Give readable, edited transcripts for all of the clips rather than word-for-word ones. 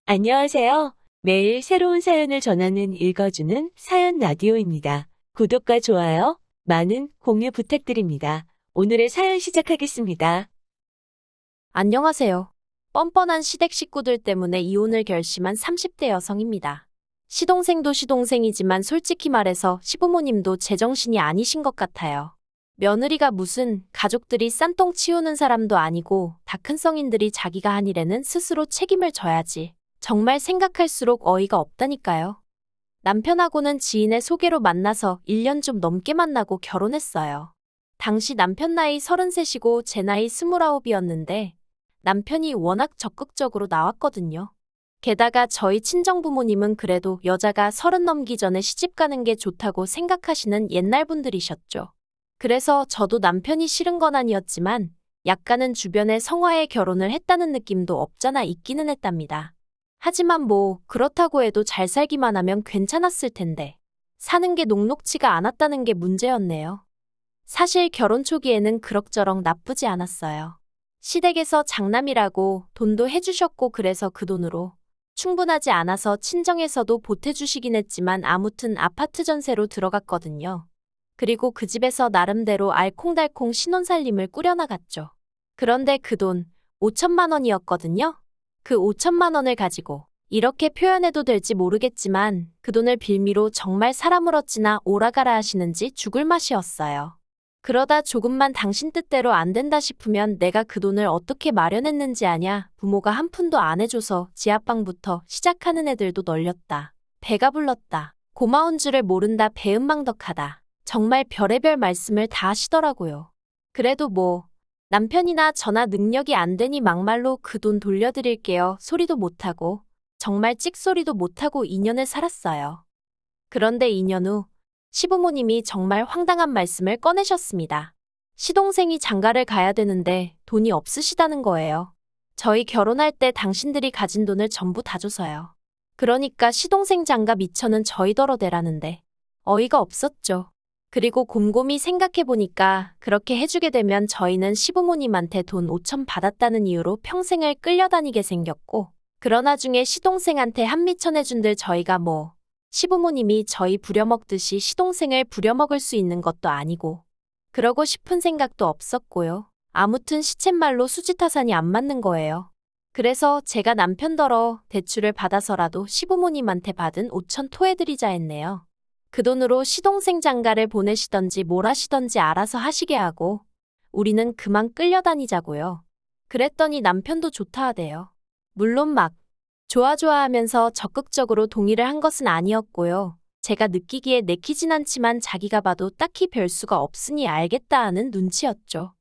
안녕하세요. 매일 새로운 사연을 전하는 읽어주는 사연 라디오입니다. 구독과 좋아요, 많은 공유 부탁드립니다. 오늘의 사연 시작하겠습니다. 안녕하세요. 뻔뻔한 시댁 식구들 때문에 이혼을 결심한 30대 여성입니다. 시동생도 시동생이지만 솔직히 말해서 시부모님도 제정신이 아니신 것 같아요. 며느리가 무슨 가족들이 싼똥 치우는 사람도 아니고 다 큰 성인들이 자기가 한 일에는 스스로 책임을 져야지. 정말 생각할수록 어이가 없다니까요. 남편하고는 지인의 소개로 만나서 1년 좀 넘게 만나고 결혼했어요. 당시 남편 나이 33이고 제 나이 29이었는데 남편이 워낙 적극적으로 나왔거든요. 게다가 저희 친정부모님은 그래도 여자가 30 넘기 전에 시집 가는 게 좋다고 생각하시는 옛날 분들이셨죠. 그래서 저도 남편이 싫은 건 아니었지만 약간은 주변에 성화에 결혼을 했다는 느낌도 없잖아 있기는 했답니다. 하지만 뭐 그렇다고 해도 잘 살기만 하면 괜찮았을 텐데 사는 게 녹록지가 않았다는 게 문제였네요. 사실 결혼 초기에는 그럭저럭 나쁘지 않았어요. 시댁에서 장남이라고 돈도 해주셨고 그래서 그 돈으로 충분하지 않아서 친정에서도 보태주시긴 했지만 아무튼 아파트 전세로 들어갔거든요. 그리고 그 집에서 나름대로 알콩달콩 신혼살림을 꾸려나갔죠. 그런데 그 돈 5천만 원이었거든요. 그 5천만 원을 가지고 이렇게 표현해도 될지 모르겠지만 그 돈을 빌미로 정말 사람을 어찌나 오라가라 하시는지 죽을 맛이었어요. 그러다 조금만 당신 뜻대로 안 된다 싶으면 내가 그 돈을 어떻게 마련했는지 아냐. 부모가 한 푼도 안 해줘서 지하방부터 시작하는 애들도 널렸다. 배가 불렀다. 고마운 줄을 모른다. 배은망덕하다. 정말 별의별 말씀을 다 하시더라고요. 그래도 뭐 남편이나 저나 능력이 안 되니 막말로 그 돈 돌려드릴게요. 소리도 못하고 정말 찍소리도 못하고 2년을 살았어요. 그런데 2년 후 시부모님이 정말 황당한 말씀을 꺼내셨습니다. 시동생이 장가를 가야 되는데 돈이 없으시다는 거예요. 저희 결혼할 때 당신들이 가진 돈을 전부 다 줘서요. 그러니까 시동생 장가 미천은 저희더러 대라는데 어이가 없었죠. 그리고 곰곰이 생각해보니까 그렇게 해주게 되면 저희는 시부모님한테 돈 5천 받았다는 이유로 평생을 끌려다니게 생겼고 그런 와중에 시동생한테 한미천 해준들 저희가 뭐 시부모님이 저희 부려먹듯이 시동생을 부려먹을 수 있는 것도 아니고 그러고 싶은 생각도 없었고요. 아무튼 시쳇말로 수지타산이 안 맞는 거예요. 그래서 제가 남편더러 대출을 받아서라도 시부모님한테 받은 5천 토해드리자 했네요. 그 돈으로 시동생 장가를 보내시던지 뭘 하시던지 알아서 하시게 하고 우리는 그만 끌려다니자고요. 그랬더니 남편도 좋다 하대요. 물론 막 좋아하면서 적극적으로 동의를 한 것은 아니었고요. 제가 느끼기에 내키진 않지만 자기가 봐도 딱히 별 수가 없으니 알겠다 하는 눈치였죠.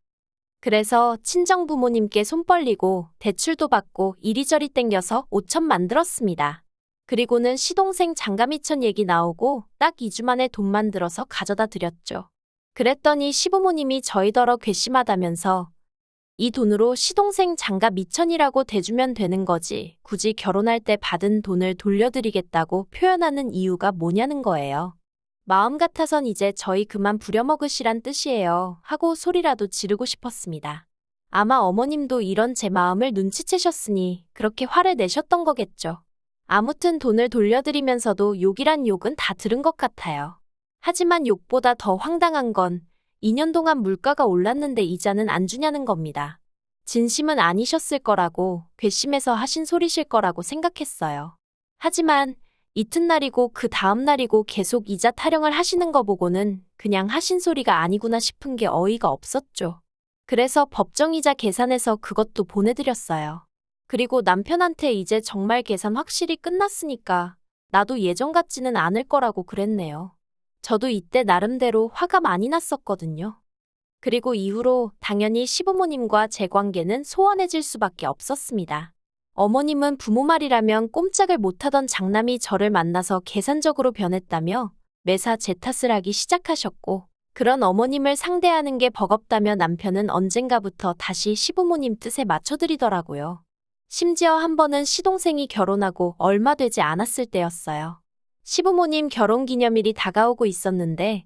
그래서 친정부모님께 손 벌리고 대출도 받고 이리저리 땡겨서 5천 만들었습니다. 그리고는 시동생 장가미천 얘기 나오고 딱 2주 만에 돈 만들어서 가져다 드렸죠. 그랬더니 시부모님이 저희더러 괘씸하다면서 이 돈으로 시동생 장가 미천이라고 대주면 되는 거지 굳이 결혼할 때 받은 돈을 돌려드리겠다고 표현하는 이유가 뭐냐는 거예요. 마음 같아선 이제 저희 그만 부려먹으시란 뜻이에요 하고 소리라도 지르고 싶었습니다. 아마 어머님도 이런 제 마음을 눈치채셨으니 그렇게 화를 내셨던 거겠죠. 아무튼 돈을 돌려드리면서도 욕이란 욕은 다 들은 것 같아요. 하지만 욕보다 더 황당한 건 2년 동안 물가가 올랐는데 이자는 안 주냐는 겁니다. 진심은 아니셨을 거라고 괘씸해서 하신 소리실 거라고 생각했어요. 하지만 이튿날이고 그 다음날이고 계속 이자 타령을 하시는 거 보고는 그냥 하신 소리가 아니구나 싶은 게 어이가 없었죠. 그래서 법정이자 계산해서 그것도 보내드렸어요. 그리고 남편한테 이제 정말 계산 확실히 끝났으니까 나도 예전 같지는 않을 거라고 그랬네요. 저도 이때 나름대로 화가 많이 났었거든요. 그리고 이후로 당연히 시부모님과 제 관계는 소원해질 수밖에 없었습니다. 어머님은 부모 말이라면 꼼짝을 못하던 장남이 저를 만나서 계산적으로 변했다며 매사 제 탓을 하기 시작하셨고 그런 어머님을 상대하는 게 버겁다며 남편은 언젠가부터 다시 시부모님 뜻에 맞춰드리더라고요. 심지어 한 번은 시동생이 결혼하고 얼마 되지 않았을 때였어요. 시부모님 결혼기념일이 다가오고 있었는데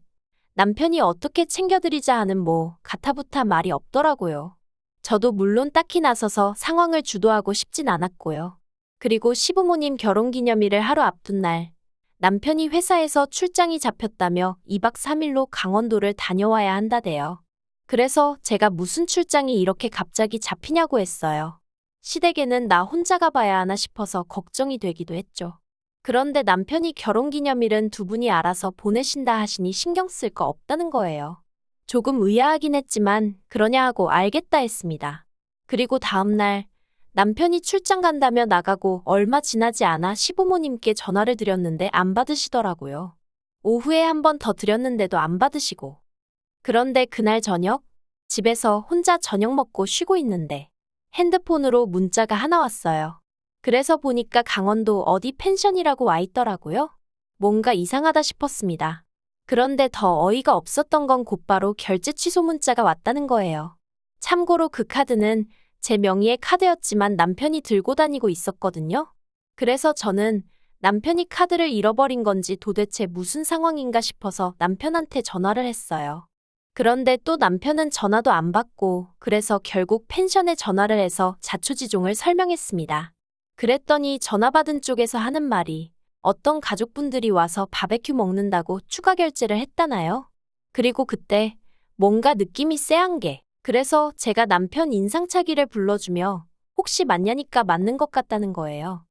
남편이 어떻게 챙겨드리자 하는 뭐 가타부타 말이 없더라고요. 저도 물론 딱히 나서서 상황을 주도하고 싶진 않았고요. 그리고 시부모님 결혼기념일을 하루 앞둔 날, 남편이 회사에서 출장이 잡혔다며 2박 3일로 강원도를 다녀와야 한다대요. 그래서 제가 무슨 출장이 이렇게 갑자기 잡히냐고 했어요. 시댁에는 나 혼자 가봐야 하나 싶어서 걱정이 되기도 했죠. 그런데 남편이 결혼기념일은 두 분이 알아서 보내신다 하시니 신경 쓸 거 없다는 거예요. 조금 의아하긴 했지만 그러냐 하고 알겠다 했습니다. 그리고 다음날 남편이 출장 간다며 나가고 얼마 지나지 않아 시부모님께 전화를 드렸는데 안 받으시더라고요. 오후에 한 번 더 드렸는데도 안 받으시고. 그런데 그날 저녁 집에서 혼자 저녁 먹고 쉬고 있는데 핸드폰으로 문자가 하나 왔어요. 그래서 보니까 강원도 어디 펜션이라고 와 있더라고요. 뭔가 이상하다 싶었습니다. 그런데 더 어이가 없었던 건 곧바로 결제 취소 문자가 왔다는 거예요. 참고로 그 카드는 제 명의의 카드였지만 남편이 들고 다니고 있었거든요. 그래서 저는 남편이 카드를 잃어버린 건지 도대체 무슨 상황인가 싶어서 남편한테 전화를 했어요. 그런데 또 남편은 전화도 안 받고 그래서 결국 펜션에 전화를 해서 자초지종을 설명했습니다. 그랬더니 전화 받은 쪽에서 하는 말이 어떤 가족분들이 와서 바베큐 먹는다고 추가 결제를 했다나요? 그리고 그때 뭔가 느낌이 쎄한 게 그래서 제가 남편 인상착의를 불러주며 혹시 맞냐니까 맞는 것 같다는 거예요.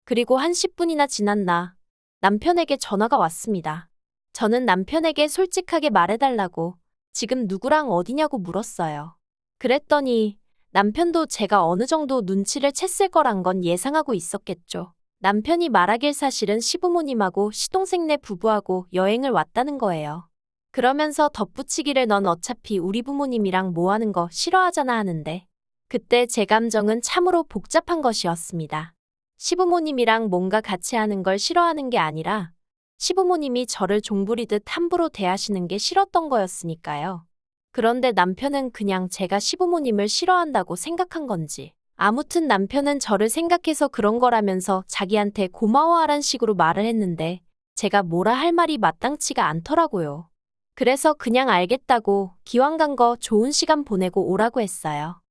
그리고 한 10분이나 지난 나 남편에게 전화가 왔습니다. 저는 남편에게 솔직하게 말해달라고 지금 누구랑 어디냐고 물었어요. 그랬더니 남편도 제가 어느 정도 눈치를 챘을 거란 건 예상하고 있었겠죠. 남편이 말하길 사실은 시부모님하고 시동생네 부부하고 여행을 왔다는 거예요. 그러면서 덧붙이기를 넌 어차피 우리 부모님이랑 뭐 하는 거 싫어하잖아 하는데 그때 제 감정은 참으로 복잡한 것이었습니다. 시부모님이랑 뭔가 같이 하는 걸 싫어하는 게 아니라 시부모님이 저를 종부리듯 함부로 대하시는 게 싫었던 거였으니까요. 그런데 남편은 그냥 제가 시부모님을 싫어한다고 생각한 건지 아무튼 남편은 저를 생각해서 그런 거라면서 자기한테 고마워하란 식으로 말을 했는데 제가 뭐라 할 말이 마땅치가 않더라고요. 그래서 그냥 알겠다고 기왕 간 거 좋은 시간 보내고 오라고 했어요.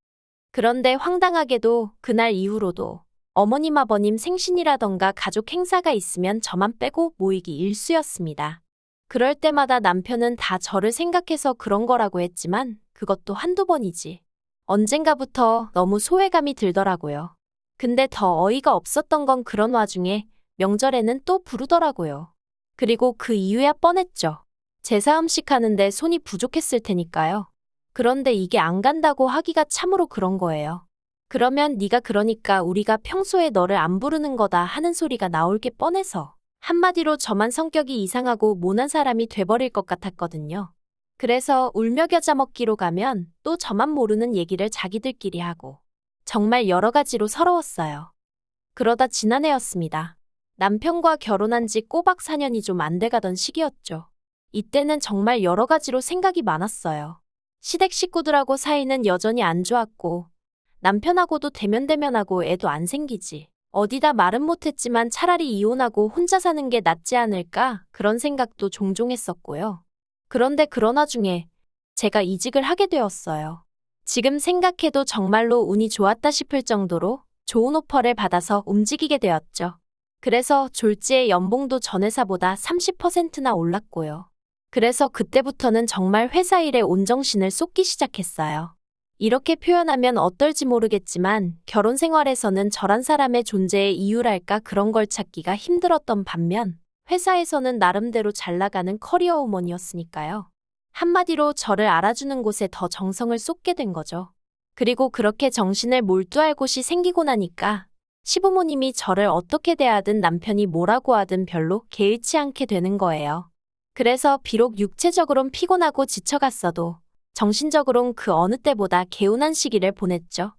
그런데 황당하게도 그날 이후로도 어머님 아버님 생신이라던가 가족 행사가 있으면 저만 빼고 모이기 일쑤였습니다. 그럴 때마다 남편은 다 저를 생각해서 그런 거라고 했지만 그것도 한두 번이지. 언젠가부터 너무 소외감이 들더라고요. 근데 더 어이가 없었던 건 그런 와중에 명절에는 또 부르더라고요. 그리고 그 이유야 뻔했죠. 제사 음식 하는데 손이 부족했을 테니까요. 그런데 이게 안 간다고 하기가 참으로 그런 거예요. 그러면 네가 그러니까 우리가 평소에 너를 안 부르는 거다 하는 소리가 나올 게 뻔해서 한마디로 저만 성격이 이상하고 모난 사람이 돼버릴 것 같았거든요. 그래서 울며 겨자 먹기로 가면 또 저만 모르는 얘기를 자기들끼리 하고 정말 여러 가지로 서러웠어요. 그러다 지난해였습니다. 남편과 결혼한 지 꼬박 4년이 좀 안 돼가던 시기였죠. 이때는 정말 여러 가지로 생각이 많았어요. 시댁 식구들하고 사이는 여전히 안 좋았고 남편하고도 대면대면하고 애도 안 생기지. 어디다 말은 못했지만 차라리 이혼하고 혼자 사는 게 낫지 않을까 그런 생각도 종종 했었고요. 그런데 그런 와중에 제가 이직을 하게 되었어요. 지금 생각해도 정말로 운이 좋았다 싶을 정도로 좋은 오퍼를 받아서 움직이게 되었죠. 그래서 졸지에 연봉도 전 회사보다 30%나 올랐고요. 그래서 그때부터는 정말 회사 일에 온 정신을 쏟기 시작했어요. 이렇게 표현하면 어떨지 모르겠지만 결혼 생활에서는 저란 사람의 존재의 이유랄까 그런 걸 찾기가 힘들었던 반면 회사에서는 나름대로 잘 나가는 커리어 우먼이었으니까요. 한마디로 저를 알아주는 곳에 더 정성을 쏟게 된 거죠. 그리고 그렇게 정신을 몰두할 곳이 생기고 나니까 시부모님이 저를 어떻게 대하든 남편이 뭐라고 하든 별로 개의치 않게 되는 거예요. 그래서 비록 육체적으론 피곤하고 지쳐갔어도 정신적으론 그 어느 때보다 개운한 시기를 보냈죠.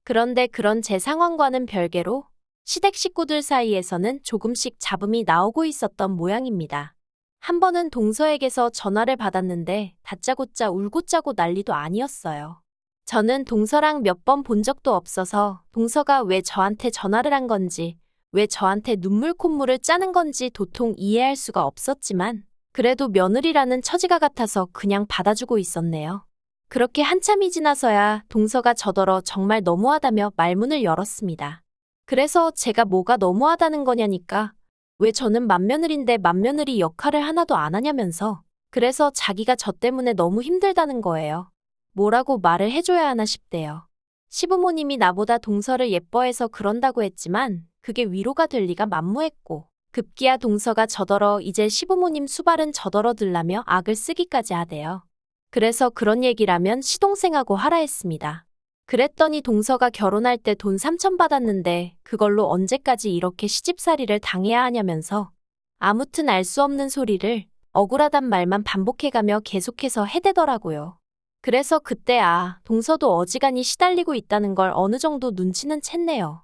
그런데 그런 제 상황과는 별개로 시댁 식구들 사이에서는 조금씩 잡음이 나오고 있었던 모양입니다. 한 번은 동서에게서 전화를 받았는데 다짜고짜 울고 짜고 난리도 아니었어요. 저는 동서랑 몇 번 본 적도 없어서 동서가 왜 저한테 전화를 한 건지, 왜 저한테 눈물 콧물을 짜는 건지 도통 이해할 수가 없었지만 그래도 며느리라는 처지가 같아서 그냥 받아주고 있었네요. 그렇게 한참이 지나서야 동서가 저더러 정말 너무하다며 말문을 열었습니다. 그래서 제가 뭐가 너무하다는 거냐니까. 왜 저는 맏며느리인데 맏며느리 역할을 하나도 안 하냐면서. 그래서 자기가 저 때문에 너무 힘들다는 거예요. 뭐라고 말을 해줘야 하나 싶대요. 시부모님이 나보다 동서를 예뻐해서 그런다고 했지만 그게 위로가 될 리가 만무했고 급기야 동서가 저더러 이제 시부모님 수발은 저더러 들라며 악을 쓰기까지 하대요. 그래서 그런 얘기라면 시동생하고 하라 했습니다. 그랬더니 동서가 결혼할 때 돈 3천 받았는데 그걸로 언제까지 이렇게 시집살이를 당해야 하냐면서 아무튼 알 수 없는 소리를 억울하단 말만 반복해가며 계속해서 해대더라고요. 그래서 그때 동서도 어지간히 시달리고 있다는 걸 어느 정도 눈치는 챘네요.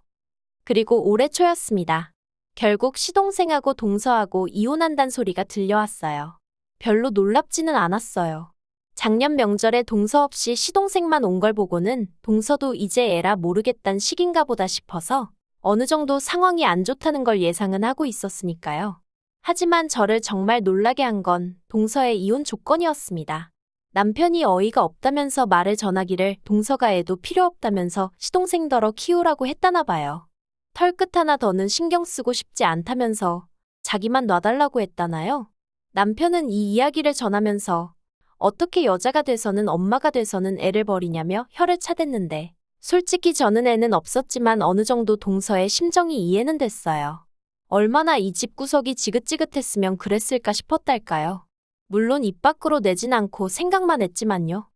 그리고 올해 초였습니다. 결국 시동생하고 동서하고 이혼한단 소리가 들려왔어요. 별로 놀랍지는 않았어요. 작년 명절에 동서 없이 시동생만 온 걸 보고는 동서도 이제 에라 모르겠단 시긴가 보다 싶어서 어느 정도 상황이 안 좋다는 걸 예상은 하고 있었으니까요. 하지만 저를 정말 놀라게 한 건 동서의 이혼 조건이었습니다. 남편이 어이가 없다면서 말을 전하기를 동서가 애도 필요 없다면서 시동생더러 키우라고 했다나 봐요. 털끝 하나 더는 신경 쓰고 싶지 않다면서 자기만 놔달라고 했다나요? 남편은 이 이야기를 전하면서 어떻게 여자가 돼서는 엄마가 돼서는 애를 버리냐며 혀를 차댔는데 솔직히 저는 애는 없었지만 어느 정도 동서의 심정이 이해는 됐어요. 얼마나 이 집 구석이 지긋지긋했으면 그랬을까 싶었달까요. 물론 입 밖으로 내진 않고 생각만 했지만요.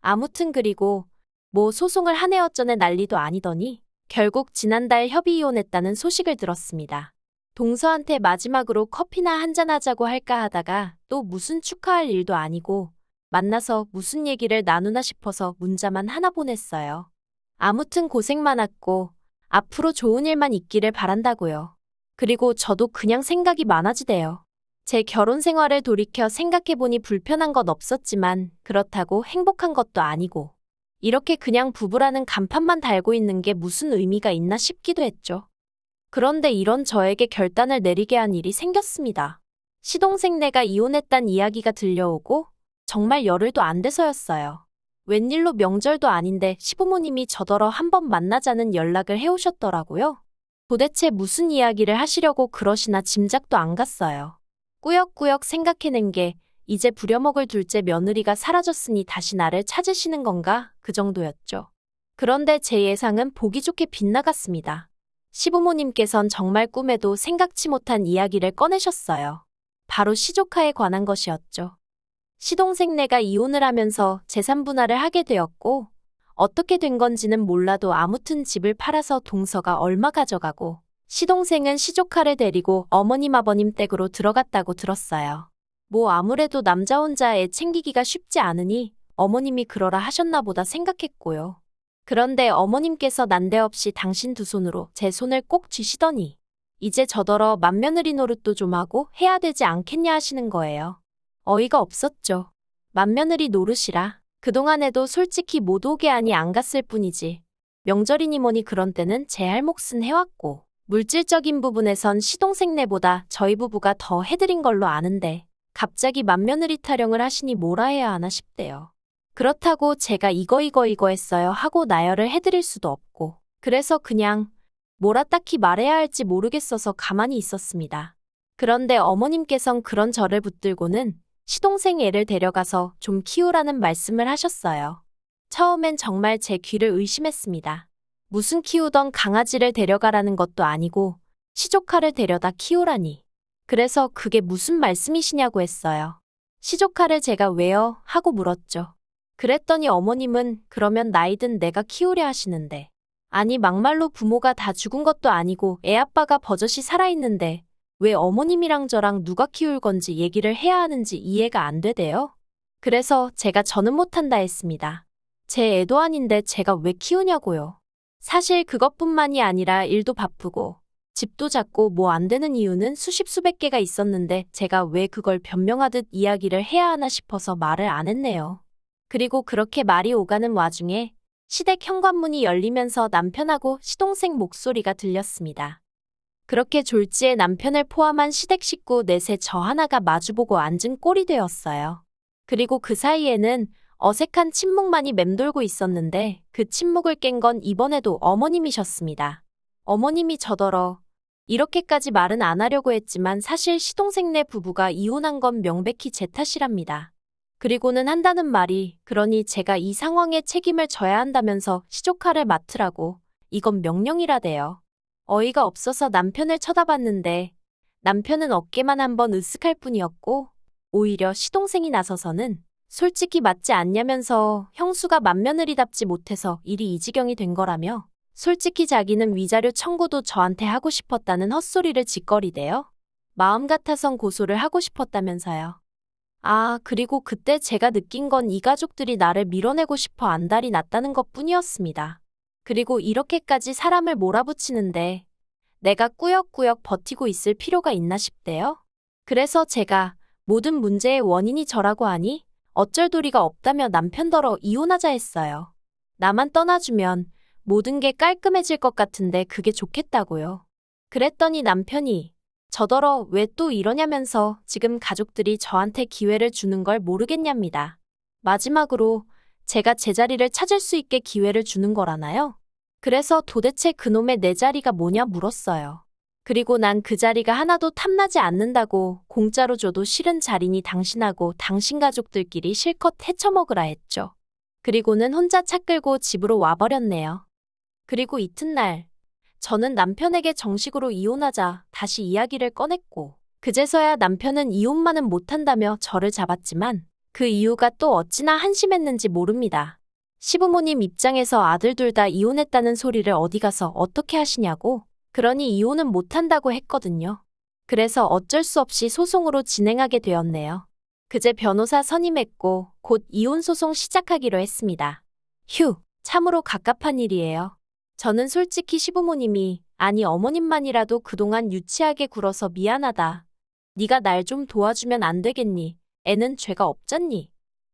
아무튼 그리고 뭐 소송을 한 해 어쩌네 난리도 아니더니 결국 지난달 협의 이혼했다는 소식을 들었습니다. 동서한테 마지막으로 커피나 한잔 하자고 할까 하다가 또 무슨 축하할 일도 아니고 만나서 무슨 얘기를 나누나 싶어서 문자만 하나 보냈어요. 아무튼 고생 많았고 앞으로 좋은 일만 있기를 바란다고요. 그리고 저도 그냥 생각이 많아지대요. 제 결혼 생활을 돌이켜 생각해보니 불편한 건 없었지만 그렇다고 행복한 것도 아니고 이렇게 그냥 부부라는 간판만 달고 있는 게 무슨 의미가 있나 싶기도 했죠. 그런데 이런 저에게 결단을 내리게 한 일이 생겼습니다. 시동생네가 이혼했단 이야기가 들려오고 정말 열흘도 안 돼서였어요. 웬일로 명절도 아닌데 시부모님이 저더러 한번 만나자는 연락을 해오셨더라고요. 도대체 무슨 이야기를 하시려고 그러시나 짐작도 안 갔어요. 꾸역꾸역 생각해낸 게 이제 부려먹을 둘째 며느리가 사라졌으니 다시 나를 찾으시는 건가? 그 정도였죠. 그런데 제 예상은 보기 좋게 빗나갔습니다. 시부모님께선 정말 꿈에도 생각지 못한 이야기를 꺼내셨어요. 바로 시조카에 관한 것이었죠. 시동생네가 이혼을 하면서 재산 분할을 하게 되었고 어떻게 된 건지는 몰라도 아무튼 집을 팔아서 동서가 얼마 가져가고 시동생은 시조카를 데리고 어머님 아버님 댁으로 들어갔다고 들었어요. 뭐 아무래도 남자 혼자 애 챙기기가 쉽지 않으니 어머님이 그러라 하셨나 보다 생각했고요. 그런데 어머님께서 난데없이 당신 두 손으로 제 손을 꼭 쥐시더니 이제 저더러 맏며느리 노릇도 좀 하고 해야 되지 않겠냐 하시는 거예요. 어이가 없었죠. 맏며느리 노릇이라 그동안에도 솔직히 못 오게 하니 안 갔을 뿐이지. 명절이니 뭐니 그런 때는 제 할 몫은 해왔고 물질적인 부분에선 시동생네보다 저희 부부가 더 해드린 걸로 아는데 갑자기 맏며느리 타령을 하시니 뭐라 해야 하나 싶대요. 그렇다고 제가 이거 했어요 하고 나열을 해드릴 수도 없고 그래서 그냥 뭐라 딱히 말해야 할지 모르겠어서 가만히 있었습니다. 그런데 어머님께선 그런 저를 붙들고는 시동생 애를 데려가서 좀 키우라는 말씀을 하셨어요. 처음엔 정말 제 귀를 의심했습니다. 무슨 키우던 강아지를 데려가라는 것도 아니고 시조카를 데려다 키우라니. 그래서 그게 무슨 말씀이시냐고 했어요. 시조카를 제가 왜요? 하고 물었죠. 그랬더니 어머님은 그러면 나이든 내가 키우려 하시는데 아니 막말로 부모가 다 죽은 것도 아니고 애 아빠가 버젓이 살아있는데 왜 어머님이랑 저랑 누가 키울 건지 얘기를 해야 하는지 이해가 안 되대요. 그래서 제가 저는 못한다 했습니다. 제 애도 아닌데 제가 왜 키우냐고요. 사실 그것뿐만이 아니라 일도 바쁘고 집도 작고 뭐 안 되는 이유는 수십 수백 개가 있었는데 제가 왜 그걸 변명하듯 이야기를 해야 하나 싶어서 말을 안 했네요. 그리고 그렇게 말이 오가는 와중에 시댁 현관문이 열리면서 남편하고 시동생 목소리가 들렸습니다. 그렇게 졸지에 남편을 포함한 시댁 식구 넷에 저 하나가 마주보고 앉은 꼴이 되었어요. 그리고 그 사이에는 어색한 침묵만이 맴돌고 있었는데 그 침묵을 깬 건 이번에도 어머님이셨습니다. 어머님이 저더러 이렇게까지 말은 안 하려고 했지만 사실 시동생네 부부가 이혼한 건 명백히 제 탓이랍니다. 그리고는 한다는 말이 그러니 제가 이 상황에 책임을 져야 한다면서 시조카를 맡으라고 이건 명령이라대요. 어이가 없어서 남편을 쳐다봤는데 남편은 어깨만 한번 으쓱할 뿐이었고 오히려 시동생이 나서서는 솔직히 맞지 않냐면서 형수가 맏며느리답지 못해서 일이 이 지경이 된 거라며 솔직히 자기는 위자료 청구도 저한테 하고 싶었다는 헛소리를 짓거리대요. 마음 같아선 고소를 하고 싶었다면서요. 아, 그리고 그때 제가 느낀 건 이 가족들이 나를 밀어내고 싶어 안달이 났다는 것뿐이었습니다. 그리고 이렇게까지 사람을 몰아붙이는데 내가 꾸역꾸역 버티고 있을 필요가 있나 싶대요. 그래서 제가 모든 문제의 원인이 저라고 하니 어쩔 도리가 없다며 남편더러 이혼하자 했어요. 나만 떠나주면 모든 게 깔끔해질 것 같은데 그게 좋겠다고요. 그랬더니 남편이 저더러 왜 또 이러냐면서 지금 가족들이 저한테 기회를 주는 걸 모르겠냐입니다. 마지막으로 제가 제 자리를 찾을 수 있게 기회를 주는 거라나요? 그래서 도대체 그놈의 내 자리가 뭐냐 물었어요. 그리고 난 그 자리가 하나도 탐나지 않는다고 공짜로 줘도 싫은 자리니 당신하고 당신 가족들끼리 실컷 헤쳐먹으라 했죠. 그리고는 혼자 차 끌고 집으로 와버렸네요. 그리고 이튿날 저는 남편에게 정식으로 이혼하자 다시 이야기를 꺼냈고 그제서야 남편은 이혼만은 못한다며 저를 잡았지만 그 이유가 또 어찌나 한심했는지 모릅니다. 시부모님 입장에서 아들 둘 다 이혼했다는 소리를 어디 가서 어떻게 하시냐고 그러니 이혼은 못한다고 했거든요. 그래서 어쩔 수 없이 소송으로 진행하게 되었네요. 그제 변호사 선임했고 곧 이혼 소송 시작하기로 했습니다. 휴, 참으로 갑갑한 일이에요. 저는 솔직히 시부모님이 아니 어머님만이라도 그동안 유치하게 굴어서 미안하다. 네가 날 좀 도와주면 안 되겠니? 애는 죄가 없잖니?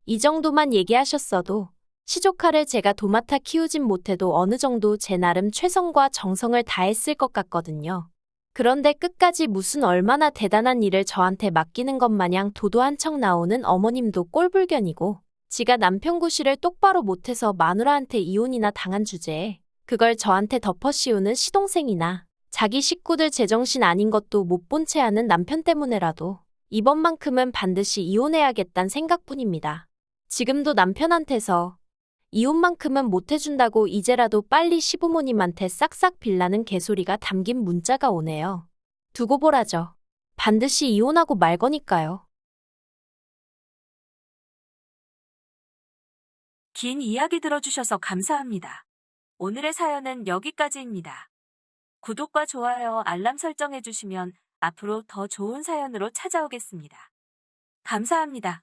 이 정도만 얘기하셨어도 시조카를 제가 도맡아 키우진 못해도 어느 정도 제 나름 최선과 정성을 다했을 것 같거든요. 그런데 끝까지 무슨 얼마나 대단한 일을 저한테 맡기는 것 마냥 도도한 척 나오는 어머님도 꼴불견이고 지가 남편 구실을 똑바로 못해서 마누라한테 이혼이나 당한 주제에 그걸 저한테 덮어씌우는 시동생이나 자기 식구들 제정신 아닌 것도 못 본 채 하는 남편 때문에라도 이번만큼은 반드시 이혼해야겠단 생각뿐입니다. 지금도 남편한테서 이혼만큼은 못해준다고 이제라도 빨리 시부모님한테 싹싹 빌라는 개소리가 담긴 문자가 오네요. 두고 보라죠. 반드시 이혼하고 말 거니까요. 긴 이야기 들어주셔서 감사합니다. 오늘의 사연은 여기까지입니다. 구독과 좋아요, 알람 설정해주시면 앞으로 더 좋은 사연으로 찾아오겠습니다. 감사합니다.